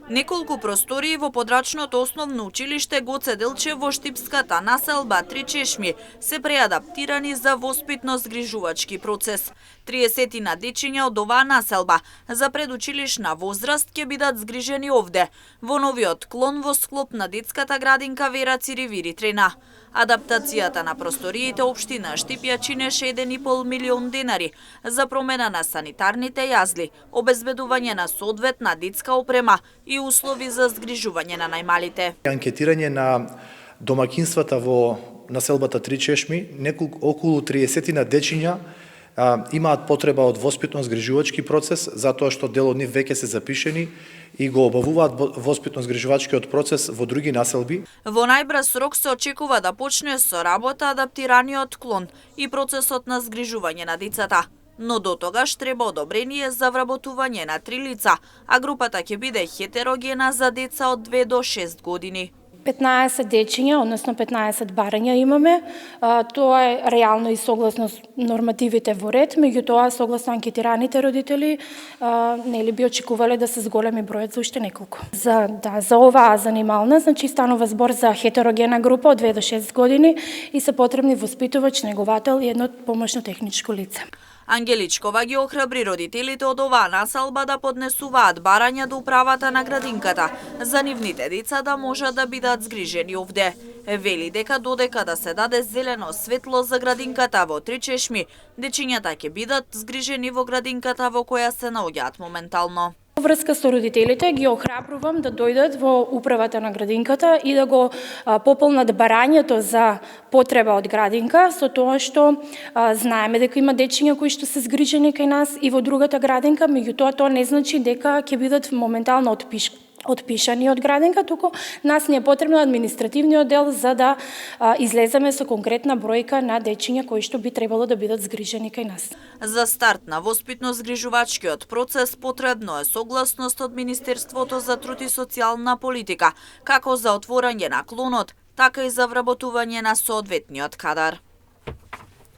Неколку простории во подрачното основно училиште Гоце Делчев во штипската населба Три Чешми се преадаптирани за воспитно-згрижувачки процес. 30 дечиња од оваа населба за предучилишна возраст ќе бидат згрижени овде, во новиот клон во склоп на детската градинка Вера Циривири Трена. Адаптацијата на просториите општина Штип ја чинеше 1,5 милион денари за промена на санитарните јазли, обезбедување на соодветна детска опрема и услови за згрижување на најмалите. Анкетирање на домакинствата во населбата Три Чешми, околу 30 дечиња имаат потреба од воспитно-згрижувачки процес, затоа што дел од нив веќе се запишени и го обавуваат воспитно-згрижувачкиот процес во други населби. Во најбрз рок се очекува да почне со работа адаптираниот клон и процесот на згрижување на децата. Но до тогаш треба одобрение за вработување на 3 лица, а групата ќе биде хетерогена за деца од 2 до 6 години. 15 дечиња, односно 15 барања имаме. Тоа е реално и согласно нормативите во ред, меѓутоа согласно анкетираните родители нели би очекувале да се зголеми бројот за уште неколку. За оваа занимална, значи станува збор за хетерогена група од 2 до 6 години и се потребни воспитувач, неговател и едно помошно техничко лице. Ангеличкова ги охрабри родителите од оваа населба да поднесуваат барања до управата на градинката за нивните деца да можат да бидат згрижени овде. Вели дека додека да се даде зелено светло за градинката во Три Чешми, дечињата ќе бидат згрижени во градинката во која се наоѓаат моментално. Во врска со родителите ги охрабрувам да дојдат во управата на градинката и да го пополнат барањето за потреба од градинка, со тоа што знаеме дека има дечиња кои што се згрижени кај нас и во другата градинка, меѓутоа тоа не значи дека ќе бидат моментално отпишани од градинка, туку нас не е потребно административниот дел за да излеземе со конкретна бројка на дечиња кои што би требало да бидат згрижени кај нас. За старт на воспитно-згрижувачкиот процес потребно е согласност од Министерството за труд и социјална политика, како за отворање на клонот, така и за вработување на соодветниот кадар.